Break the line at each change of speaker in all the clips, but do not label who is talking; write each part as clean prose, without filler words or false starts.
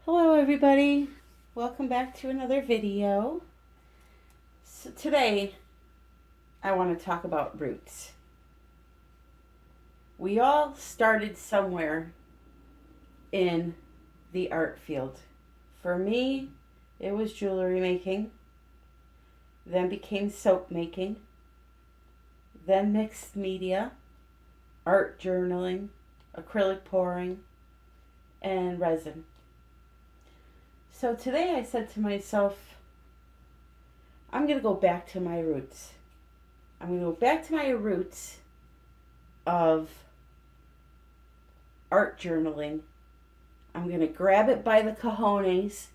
Hello everybody, welcome back to another video. So today I want to talk about roots. We all started somewhere in the art field. For me, it was jewelry making, then became soap making, then mixed media, art journaling, acrylic pouring, and resin. So today I said to myself, I'm going to go back to my roots. I'm going to go back to my roots of art journaling. I'm going to grab it by the cojones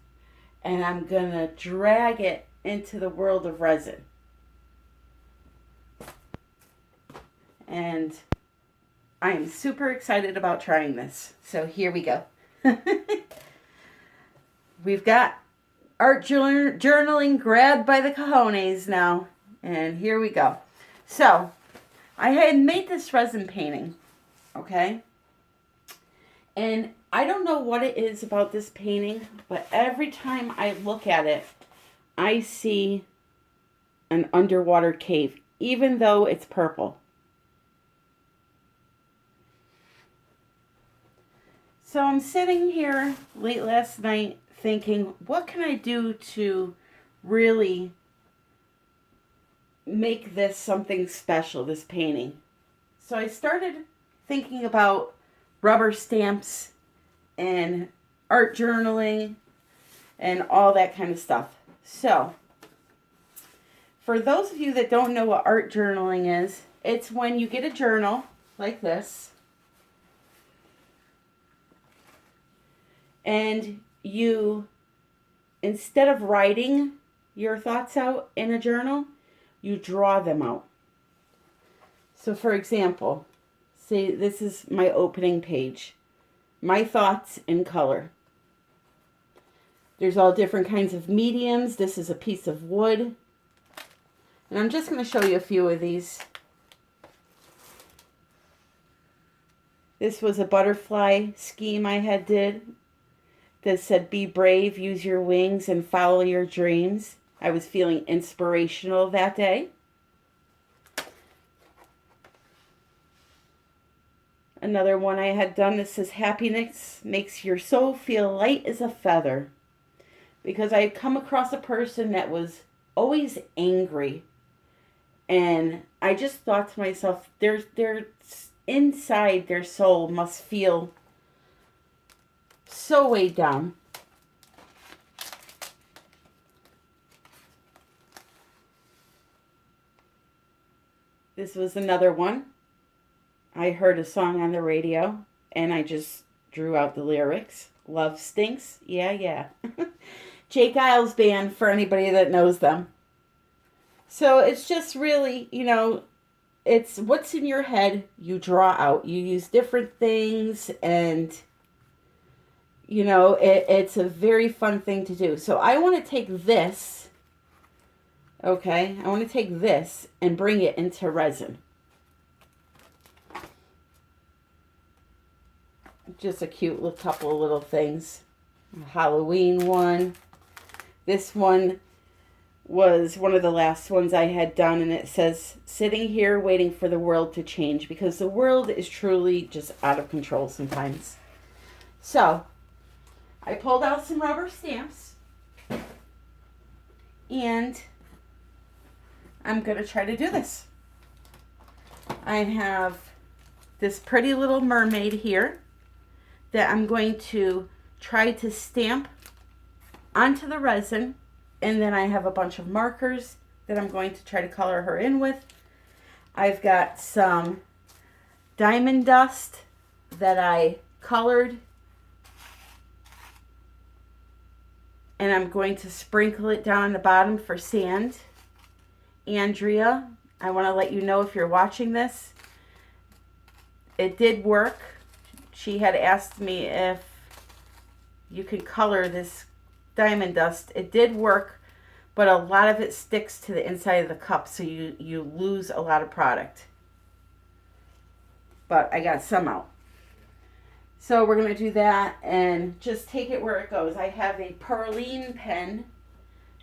and I'm going to drag it into the world of resin. And I am super excited about trying this. So here we go. We've got art journaling grabbed by the cojones now. And here we go. So, I had made this resin painting. Okay? And I don't know what it is about this painting, but every time I look at it, I see an underwater cave, even though it's purple. So I'm sitting here late last night thinking, what can I do to really make this something special, this painting? So I started thinking about rubber stamps and art journaling and all that kind of stuff. So, for those of you that don't know what art journaling is, it's when you get a journal like this and you, instead of writing your thoughts out in a journal, you draw them out. So for example, say this is my opening page. My thoughts in color. There's all different kinds of mediums. This is a piece of wood. And I'm just going to show you a few of these. This was a butterfly scheme I had did that said, be brave, use your wings, and follow your dreams. I was feeling inspirational that day. Another one I had done that says, happiness makes your soul feel light as a feather. Because I had come across a person that was always angry. And I just thought to myself, their inside their soul must feel so weighed down. This was another one. I heard a song on the radio and I just drew out the lyrics. Love stinks. Yeah, yeah. Jake Isles Band, for anybody that knows them. So it's just really, it's what's in your head you draw out. You use different things and it's a very fun thing to do. So I want to take this, okay? I want to take this and bring it into resin. Just a cute little couple of little things. A Halloween one. This one was one of the last ones I had done, and it says, sitting here waiting for the world to change, because the world is truly just out of control sometimes. So, I pulled out some rubber stamps and I'm going to try to do this. I have this pretty little mermaid here that I'm going to try to stamp onto the resin, and then I have a bunch of markers that I'm going to try to color her in with. I've got some diamond dust that I colored, and I'm going to sprinkle it down the bottom for sand. Andrea, I want to let you know if you're watching this, it did work. She had asked me if you could color this diamond dust. It did work, but a lot of it sticks to the inside of the cup, so you lose a lot of product. But I got some out. So we're going to do that and just take it where it goes. I have a Perlen-Pen.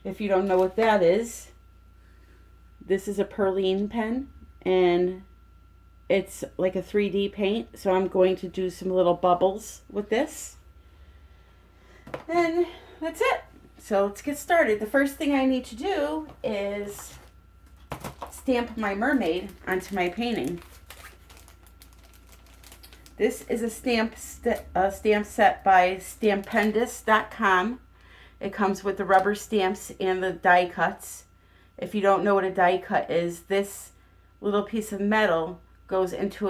If you don't know what that is, this is a Perlen-Pen, and it's like a 3D paint. So I'm going to do some little bubbles with this. And that's it. So let's get started. The first thing I need to do is stamp my mermaid onto my painting. This is a stamp set by Stampendous.com. It comes with the rubber stamps and the die cuts. If you don't know what a die cut is, this little piece of metal goes into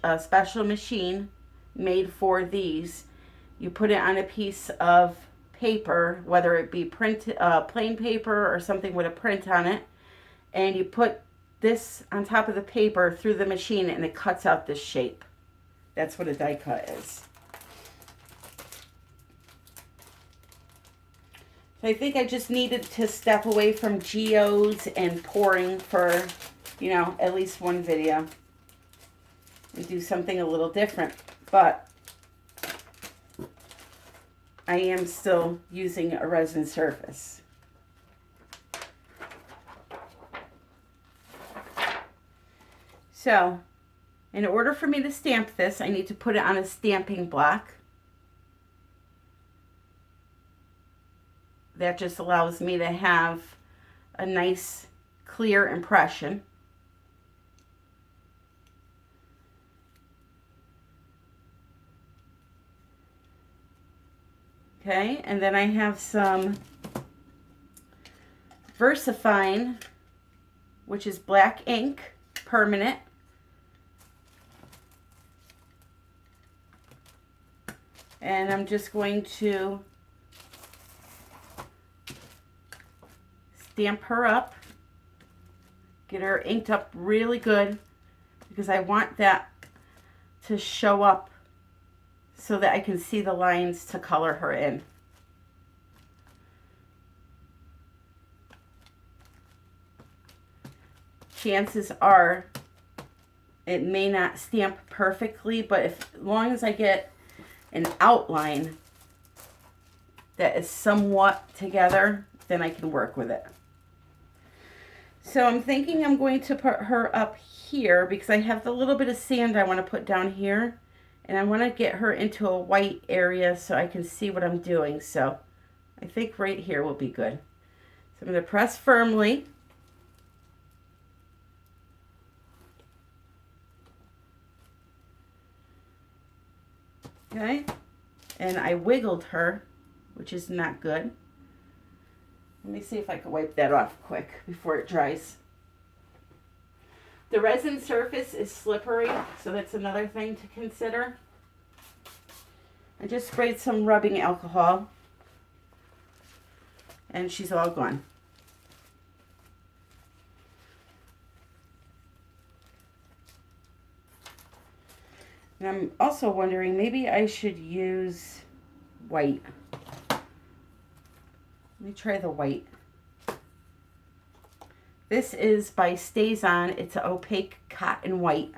a special machine made for these. You put it on a piece of paper, whether it be plain paper or something with a print on it, and you put this on top of the paper through the machine and it cuts out this shape. That's what a die cut is. So I think I just needed to step away from geodes and pouring for, you know, at least one video and do something a little different. But I am still using a resin surface. So, in order for me to stamp this, I need to put it on a stamping block. That just allows me to have a nice, clear impression. Okay, and then I have some VersaFine, which is black ink, permanent. And I'm just going to stamp her up, get her inked up really good, because I want that to show up so that I can see the lines to color her in. Chances are it may not stamp perfectly, but as long as I get an outline that is somewhat together, then I can work with it. So I'm thinking I'm going to put her up here because I have the little bit of sand I want to put down here, and I want to get her into a white area so I can see what I'm doing. So I think right here will be good. So I'm going to press firmly. Okay, and I wiggled her, which is not good. Let me see if I can wipe that off quick before it dries. The resin surface is slippery, so that's another thing to consider. I just sprayed some rubbing alcohol, and she's all gone. And I'm also wondering, maybe I should use white. Let me try the white. This is by Stays On. It's an opaque cotton white.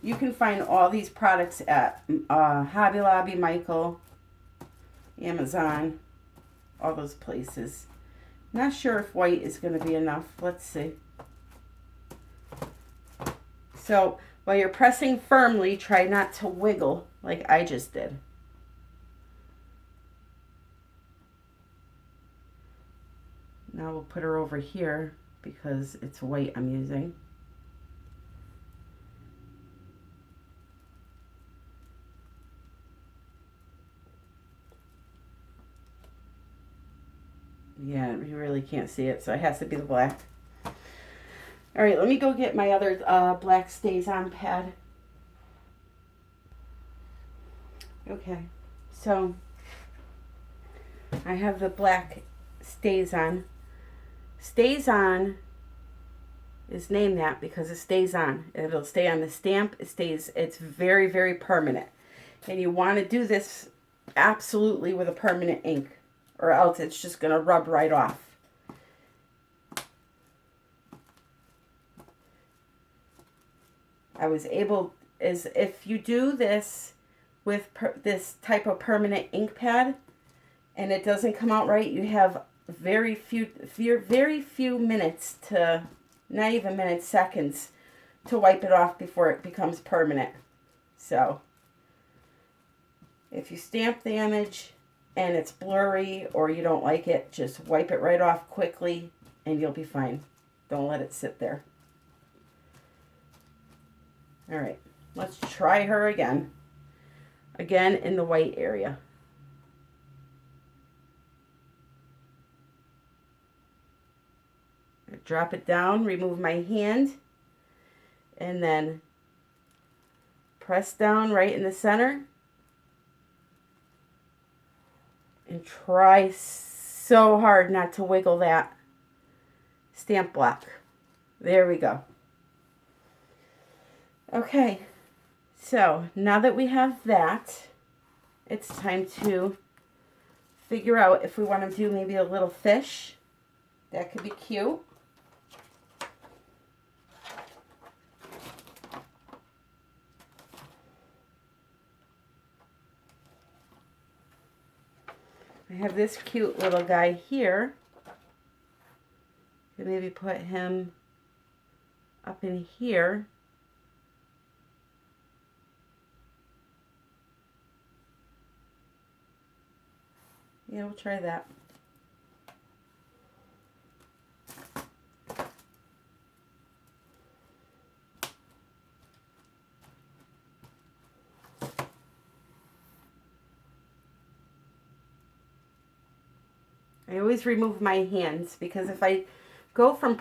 You can find all these products at Hobby Lobby, Mica, Amazon, all those places. Not sure if white is going to be enough. Let's see. So while you're pressing firmly, try not to wiggle like I just did. Now we'll put her over here because it's white I'm using. Yeah, you really can't see it, so it has to be the black. All right, let me go get my other black Stays On pad. Okay, so I have the black Stays On. Stays On is named that because it stays on. It'll stay on the stamp. It's very, very permanent. And you want to do this absolutely with a permanent ink, or else it's just going to rub right off. I was able is if you do this with this type of permanent ink pad and it doesn't come out right, you have very few minutes to, not even minutes, seconds to wipe it off before it becomes permanent. So if you stamp the image and it's blurry or you don't like it, just wipe it right off quickly and you'll be fine. Don't let it sit there. All right, let's try her again. Again in the white area. Drop it down, remove my hand, and then press down right in the center. And try so hard not to wiggle that stamp block. There we go. Okay, so now that we have that, it's time to figure out if we want to do maybe a little fish. That could be cute. I have this cute little guy here. Could maybe put him up in here. Yeah, we'll try that. I always remove my hands because if I go from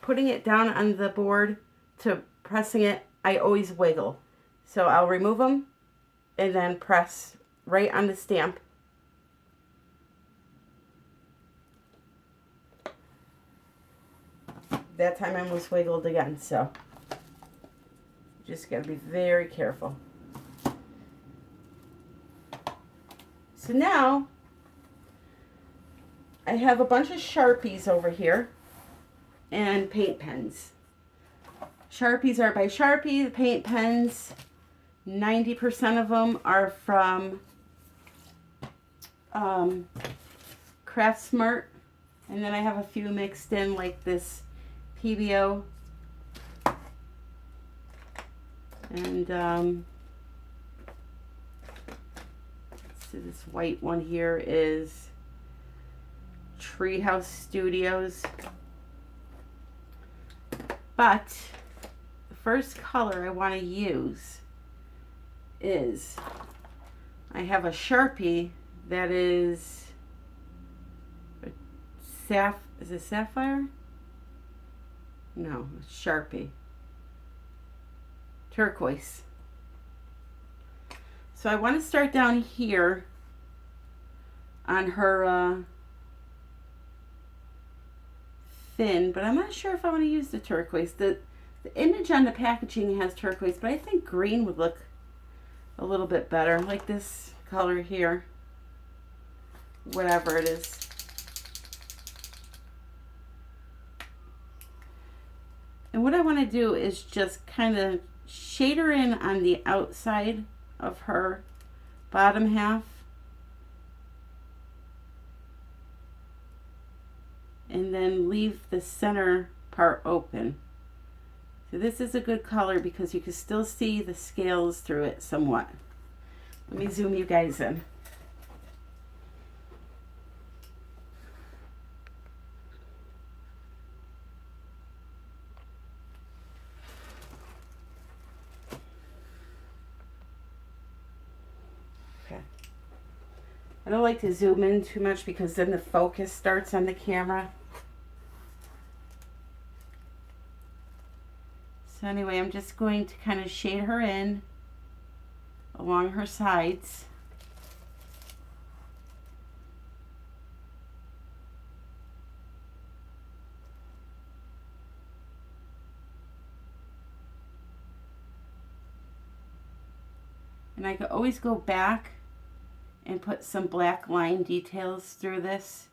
putting it down on the board to pressing it, I always wiggle. So I'll remove them and then press right on the stamp. That time I almost wiggled again, so just gotta be very careful. So now I have a bunch of Sharpies over here and paint pens. Sharpies are by Sharpie. The paint pens, 90% of them are from Craftsmart. And then I have a few mixed in like this PBO. And so this white one here is Treehouse Studios. But the first color I want to use is, I have a Sharpie that is is it Sapphire? No, it's Sharpie. Turquoise. So I want to start down here on her fin, but I'm not sure if I want to use the turquoise. The image on the packaging has turquoise, but I think green would look a little bit better, like this color here, whatever it is. And what I want to do is just kind of shade her in on the outside of her bottom half. And then leave the center part open. So this is a good color because you can still see the scales through it somewhat. Let me zoom you guys in. I don't like to zoom in too much because then the focus starts on the camera. So anyway, I'm just going to kind of shade her in along her sides. And I could always go back and put some black line details through this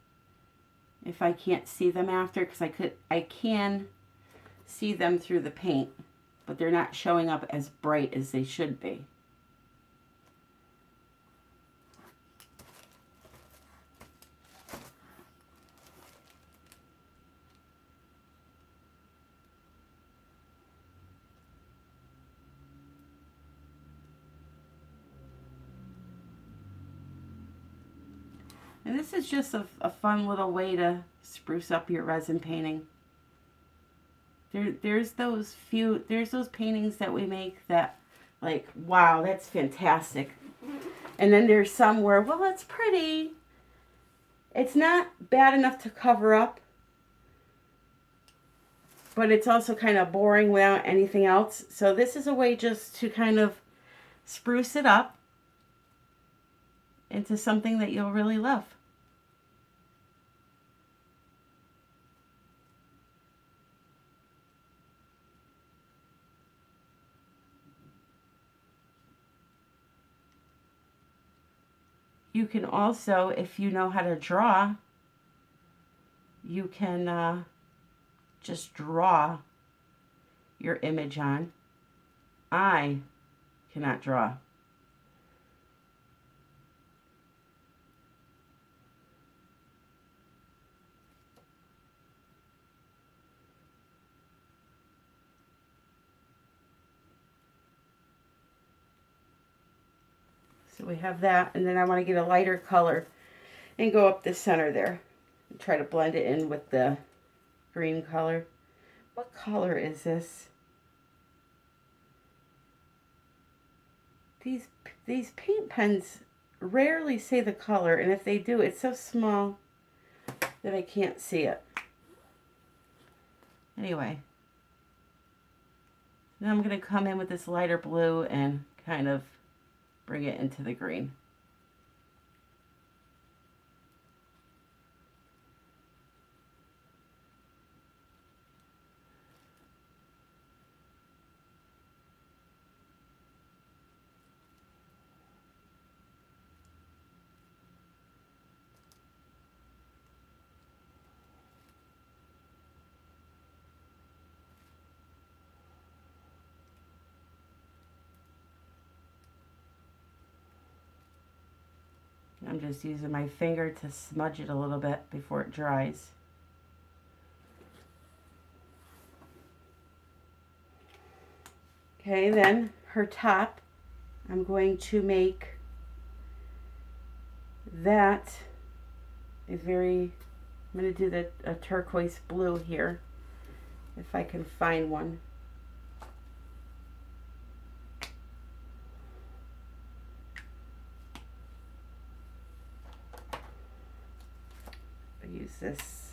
if I can't see them after, because I can see them through the paint, but they're not showing up as bright as they should be. And this is just a fun little way to spruce up your resin painting. There's those paintings that we make that, like, wow, that's fantastic. And then there's some where, well, it's pretty. It's not bad enough to cover up, but it's also kind of boring without anything else. So this is a way just to kind of spruce it up into something that you'll really love. You can also, if you know how to draw, you can just draw your image on. I cannot draw. So we have that, and then I want to get a lighter color and go up the center there and try to blend it in with the green color. What color is this? These paint pens rarely say the color, and if they do, it's so small that I can't see it. Anyway, now I'm going to come in with this lighter blue and kind of bring it into the green. I'm just using my finger to smudge it a little bit before it dries. Okay, then her top, I'm going to make that I'm going to do a turquoise blue here, if I can find one. Use this.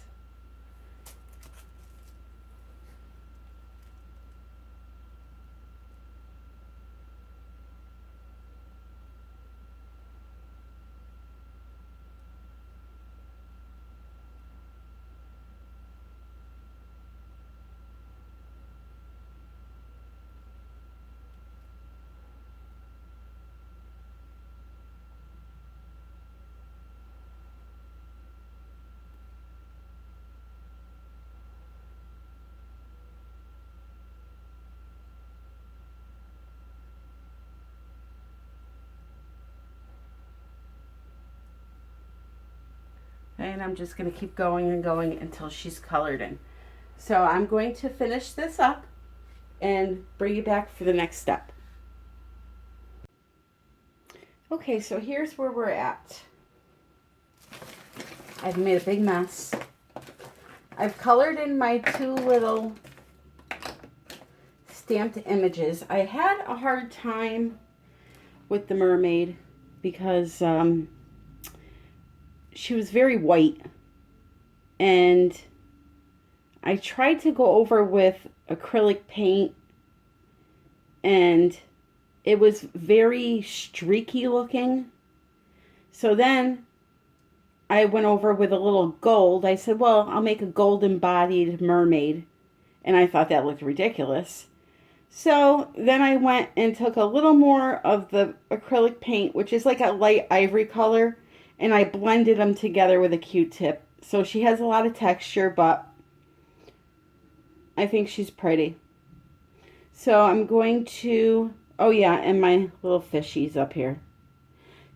And I'm just going to keep going and going until she's colored in. So I'm going to finish this up and bring you back for the next step. Okay, so here's where we're at. I've made a big mess. I've colored in my two little stamped images. I had a hard time with the mermaid because she was very white, and I tried to go over with acrylic paint, and it was very streaky looking. So then I went over with a little gold. I said, well, I'll make a gold embodied mermaid, and I thought that looked ridiculous. So then I went and took a little more of the acrylic paint, which is like a light ivory color, and I blended them together with a Q-tip. So she has a lot of texture, but I think she's pretty. So I'm going to, oh yeah, and my little fishies up here.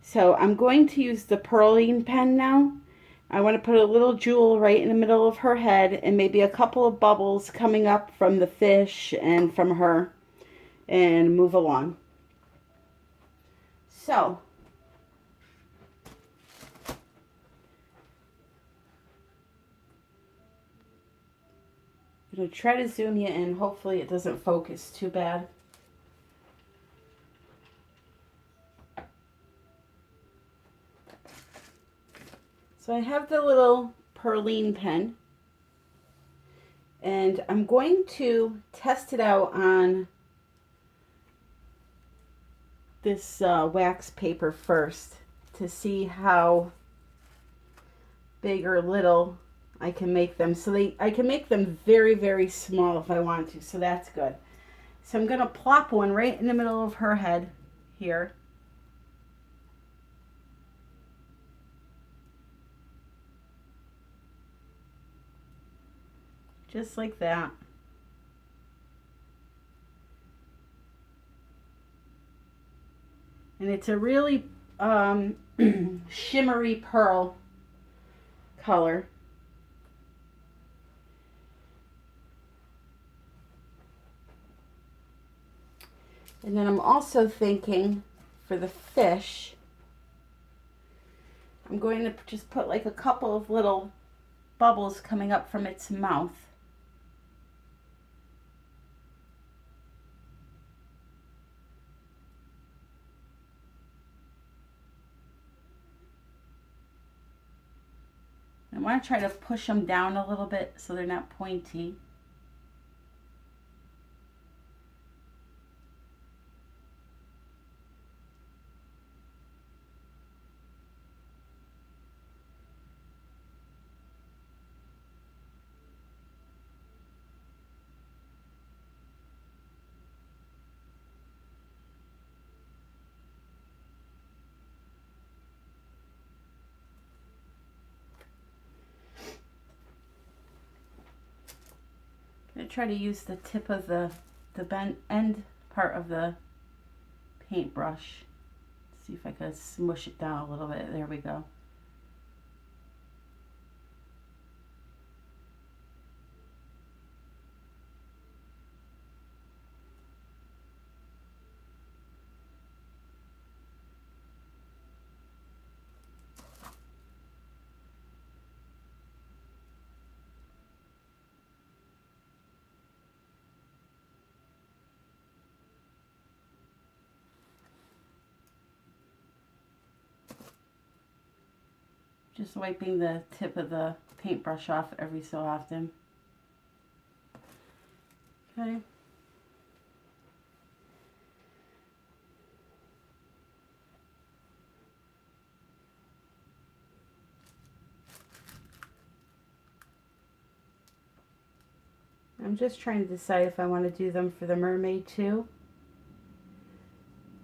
So I'm going to use the Perlen-Pen now. I want to put a little jewel right in the middle of her head and maybe a couple of bubbles coming up from the fish and from her, and move along. So I'm going to try to zoom you in. Hopefully it doesn't focus too bad. So I have the little Perlen-Pen, and I'm going to test it out on this wax paper first to see how big or little I can make them. So I can make them very, very small if I want to, so that's good. So I'm going to plop one right in the middle of her head here. Just like that. And it's a really shimmery pearl color. And then I'm also thinking for the fish, I'm going to just put like a couple of little bubbles coming up from its mouth. I want to try to push them down a little bit so they're not pointy. I'm going to try to use the tip of the bent end part of the paintbrush. See if I could smush it down a little bit. There we go. Just wiping the tip of the paintbrush off every so often. Okay. I'm just trying to decide if I want to do them for the mermaid too.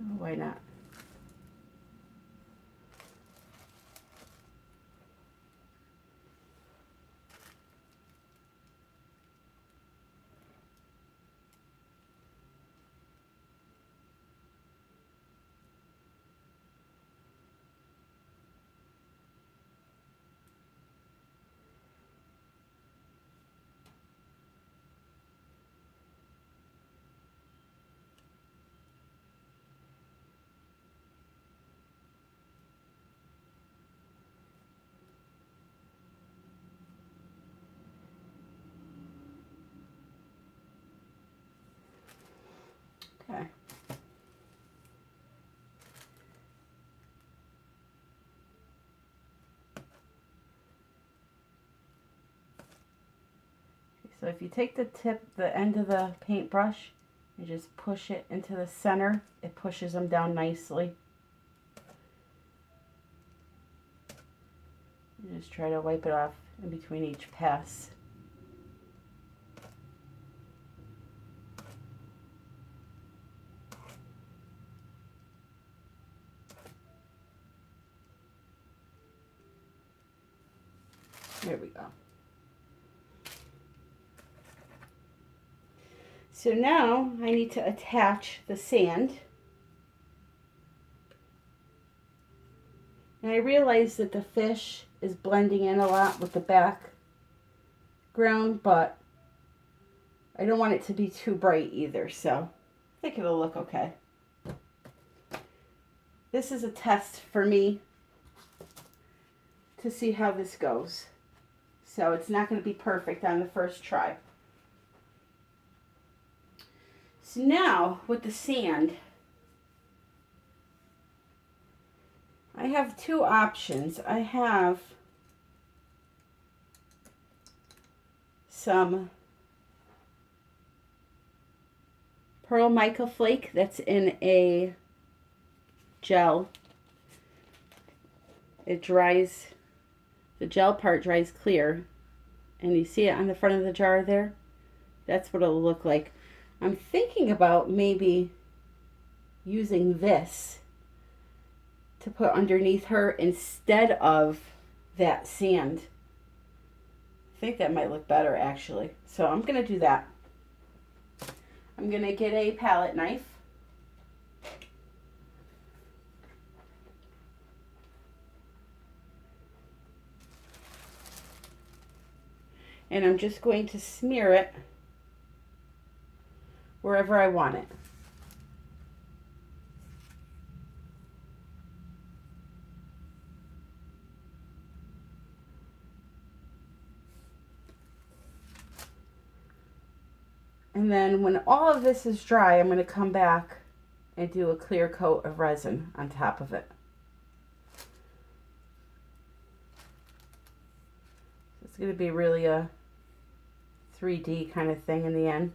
Oh, why not? Okay. So if you take the end of the paintbrush and just push it into the center, it pushes them down nicely. And just try to wipe it off in between each pass. There we go. So now I need to attach the sand. And I realize that the fish is blending in a lot with the background, but I don't want it to be too bright either, so I think it'll look okay. This is a test for me to see how this goes. So it's not going to be perfect on the first try. So now with the sand, I have two options. I have some Pearl Mica Flake that's in a gel. It dries, the gel part dries clear, and you see it on the front of the jar there? That's what it'll look like. I'm thinking about maybe using this to put underneath her instead of that sand. I think that might look better actually. So I'm going to do that. I'm going to get a palette knife. And I'm just going to smear it wherever I want it. And then when all of this is dry, I'm going to come back and do a clear coat of resin on top of it. It's going to be really a 3D kind of thing in the end.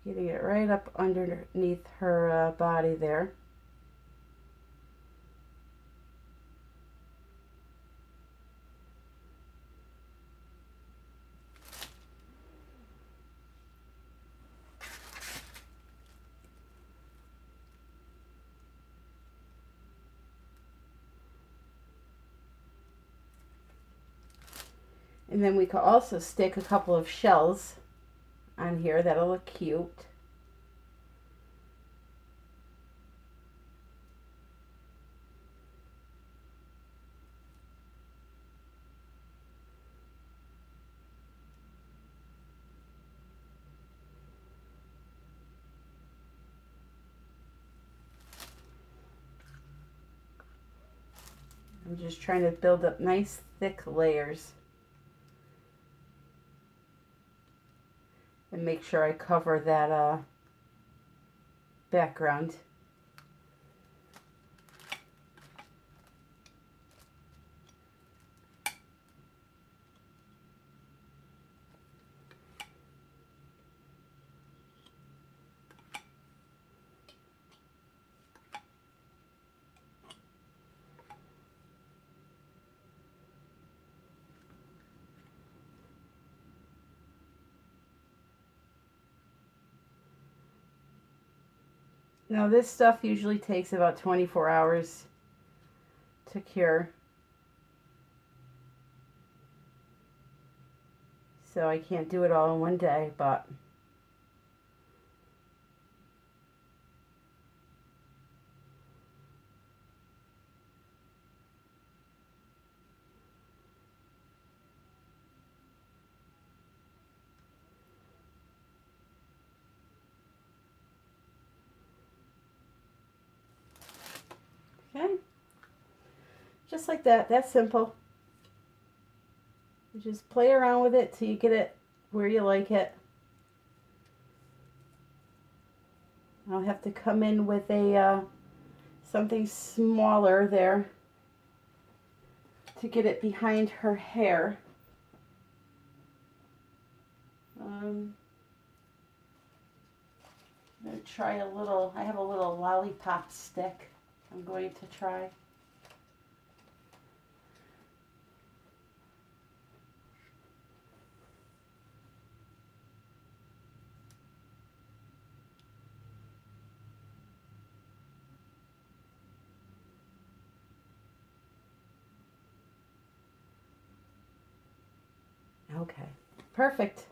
Getting it right up underneath her body there. And then we could also stick a couple of shells on here. That'll look cute. I'm just trying to build up nice thick layers and make sure I cover that background. Now this stuff usually takes about 24 hours to cure. So I can't do it all in one day, but okay. Just like that. That's simple. You just play around with it till you get it where you like it. I'll have to come in with a something smaller there to get it behind her hair. I'm going to try a little, I have a little lollipop stick I'm going to try. Okay, perfect.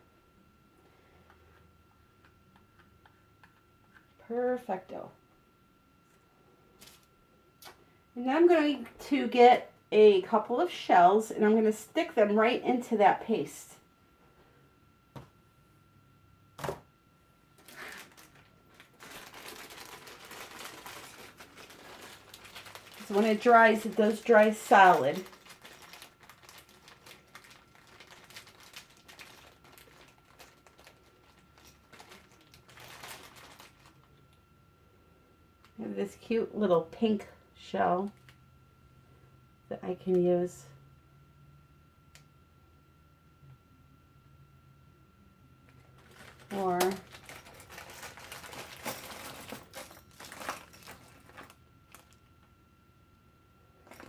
Perfecto. And then I'm going to get a couple of shells and I'm going to stick them right into that paste. So when it dries, it does dry solid. I have this cute little pink shell that I can use. Or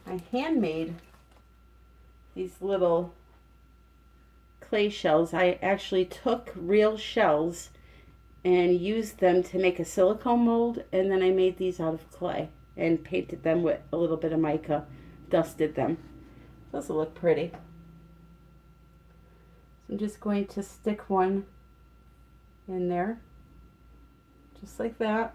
I handmade these little clay shells. I actually took real shells and used them to make a silicone mold, and then I made these out of clay and painted them with a little bit of mica, dusted them. Those will look pretty. So I'm just going to stick one in there, just like that.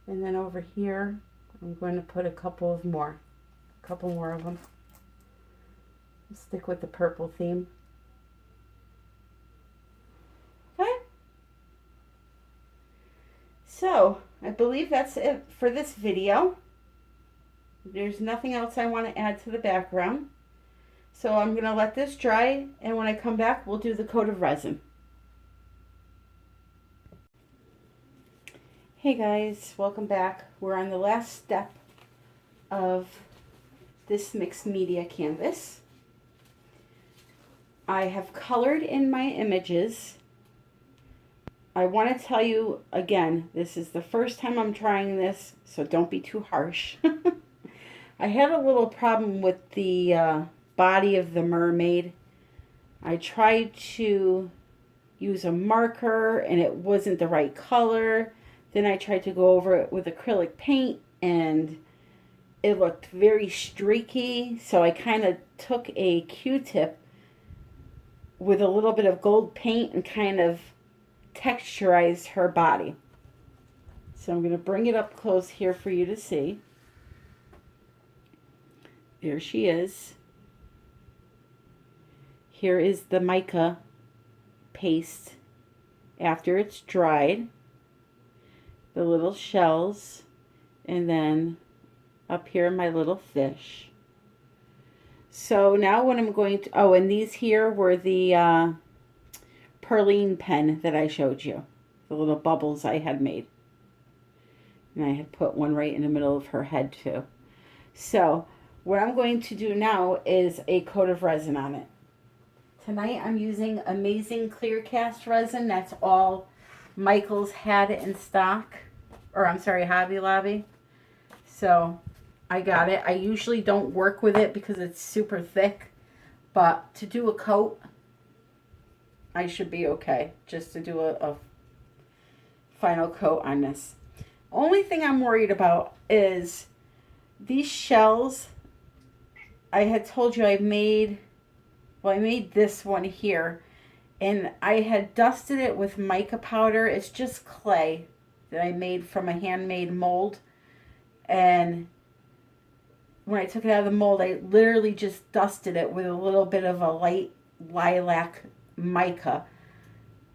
And then over here, I'm going to put a couple more of them. I'll stick with the purple theme. Okay. So, I believe that's it for this video. There's nothing else I want to add to the background. So I'm going to let this dry, and when I come back, we'll do the coat of resin. Hey guys, welcome back. We're on the last step of this mixed media canvas. I have colored in my images. I want to tell you again, this is the first time I'm trying this, so don't be too harsh. I had a little problem with the body of the mermaid. I tried to use a marker and it wasn't the right color. Then I tried to go over it with acrylic paint and it looked very streaky. So I kind of took a Q-tip with a little bit of gold paint and kind of texturized her body. So I'm going to bring it up close here for you to see. There she is. Here is the mica paste after it's dried. The little shells. And then up here my little fish. So now what I'm going to... Oh, and these here were the Perlen-Pen that I showed you. The little bubbles I had made. And I had put one right in the middle of her head too. So what I'm going to do now is a coat of resin on it. Tonight I'm using Amazing Clear Cast resin. That's all Michael's had in stock. Or I'm sorry, Hobby Lobby. So I got it. I usually don't work with it because it's super thick. But to do a coat, I should be okay. Just to do a final coat on this. Only thing I'm worried about is these shells. I had told you I made this one here, and I had dusted it with mica powder. It's just clay that I made from a handmade mold, and when I took it out of the mold, I literally just dusted it with a little bit of a light lilac mica.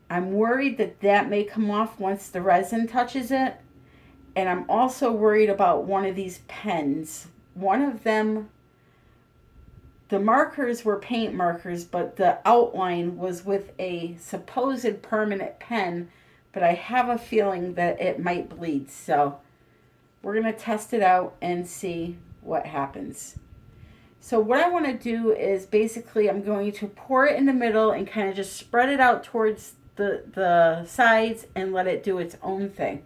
I'm worried that that may come off once the resin touches it, and I'm also worried about one of these pens. One of them, the markers were paint markers, but the outline was with a supposed permanent pen, but I have a feeling that it might bleed. So we're going to test it out and see what happens. So what I want to do is basically I'm going to pour it in the middle and kind of just spread it out towards the sides and let it do its own thing.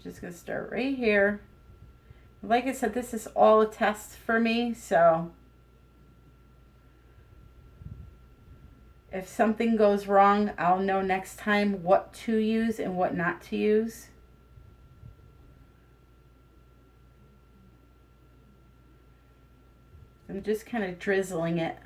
Just gonna start right here. Like I said, this is all a test for me, so If something goes wrong, I'll know next time what to use and what not to use. I'm just kind of drizzling it.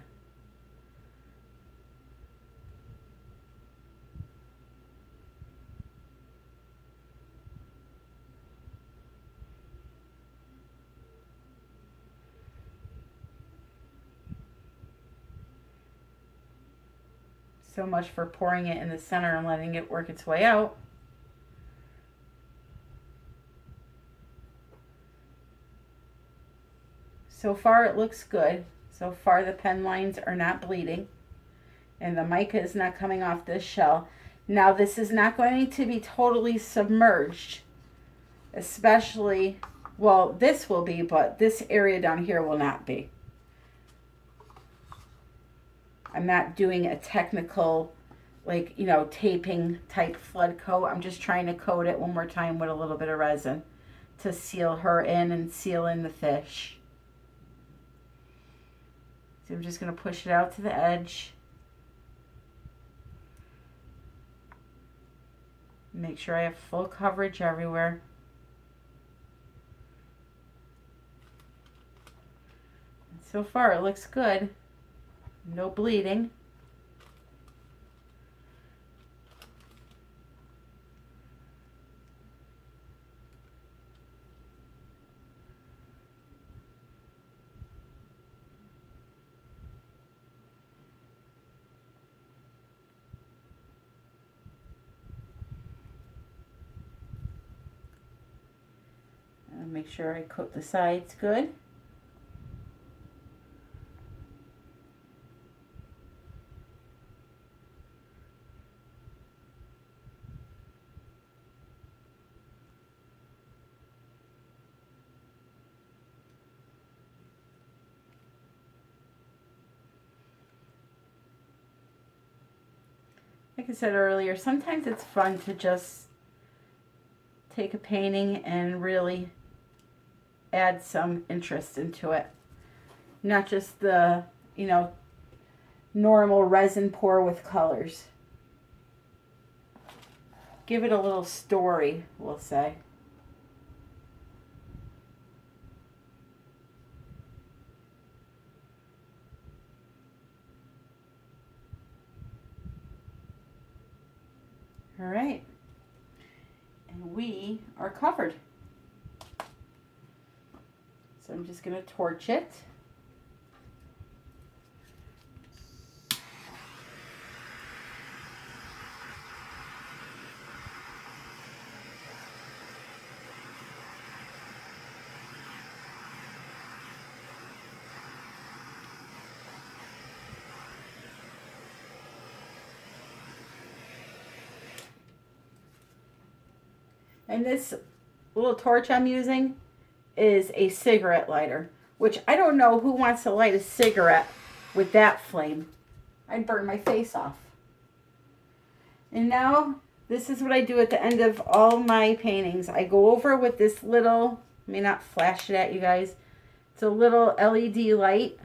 So much for pouring it in the center and letting it work its way out. So far it looks good. So far the pen lines are not bleeding and the mica is not coming off this shell. Now this is not going to be totally submerged, especially, well, this will be, but this area down here will not be. I'm not doing a technical, like, you know, taping type flood coat. I'm just trying to coat it one more time with a little bit of resin to seal her in and seal in the fish. So I'm just going to push it out to the edge. Make sure I have full coverage everywhere. So far it looks good. No bleeding. And make sure I coat the sides good. Like I said earlier, sometimes it's fun to just take a painting and really add some interest into it. Not just the, you know, normal resin pour with colors. Give it a little story, we'll say. All right, and we are covered. So I'm just going to torch it. And this little torch I'm using is a cigarette lighter, which I don't know who wants to light a cigarette with that flame. I'd burn my face off. And now this is what I do at the end of all my paintings. I go over with this little, let me not flash it at you guys. It's a little LED light.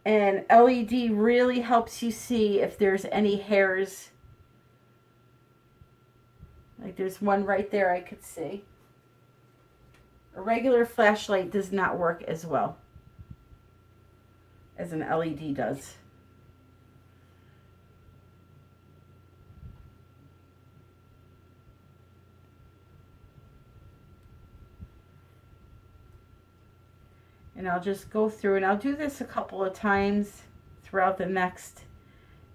And LED really helps you see if there's any hairs. Like there's one right there I could see. A regular flashlight does not work as well as an LED does. And I'll just go through, and I'll do this a couple of times throughout the next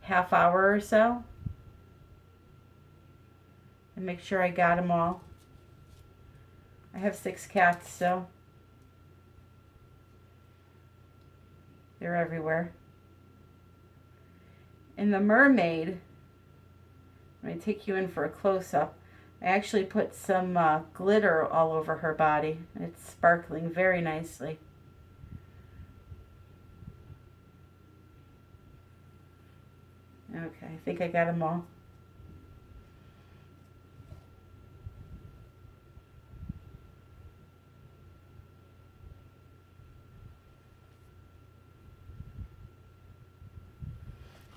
half hour or so. And make sure I got them all. I have 6 cats, so they're everywhere. In the mermaid, I'm going to take you in for a close-up. I actually put some glitter all over her body. It's sparkling very nicely. Okay, I think I got them all.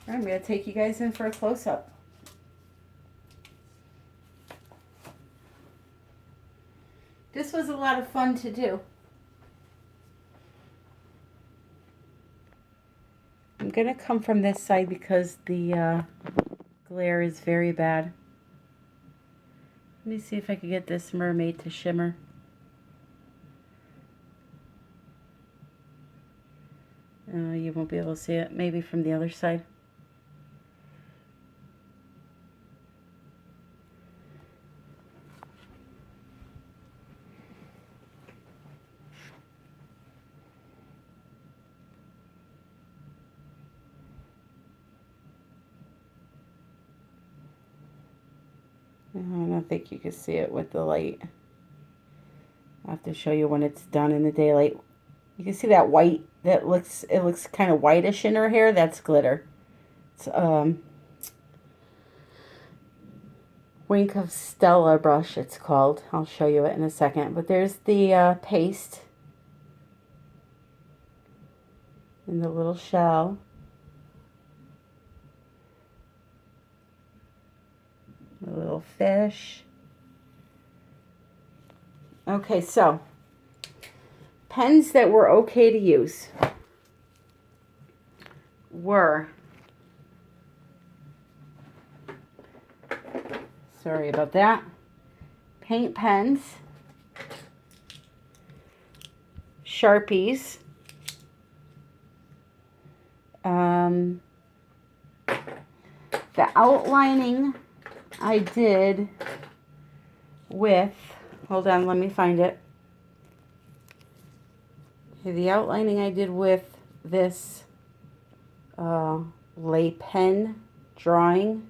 I'm going to take you guys in for a close-up. This was a lot of fun to do. I'm going to come from this side because the glare is very bad. Let me see if I can get this mermaid to shimmer. You won't be able to see it. Maybe from the other side. I don't think you can see it with the light. I'll have to show you when it's done in the daylight. You can see that white, it looks kind of whitish in her hair. That's glitter. It's Wink of Stella brush, it's called. I'll show you it in a second. But there's the paste in the little shell. A little fish. Okay, so pens that were okay to use were, sorry about that, paint pens, Sharpies, the outlining I did with, hold on, let me find it. Okay, the outlining I did with this lay pen drawing,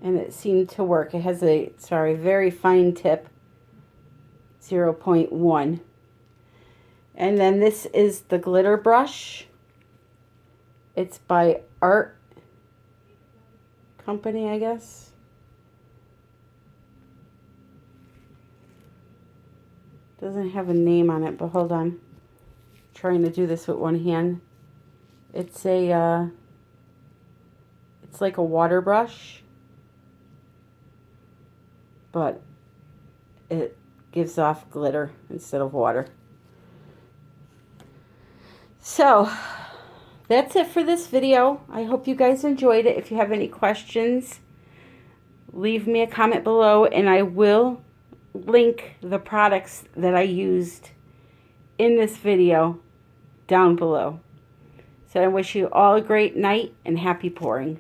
and it seemed to work. It has a, sorry, very fine tip, 0.1. And then this is the glitter brush. It's by Art Company, I guess. Doesn't have a name on it, but hold on. I'm trying to do this with one hand. It's a, it's like a water brush, but it gives off glitter instead of water. So that's it for this video. I hope you guys enjoyed it. If you have any questions, leave me a comment below, and I will link the products that I used in this video down below. So I wish you all a great night and happy pouring.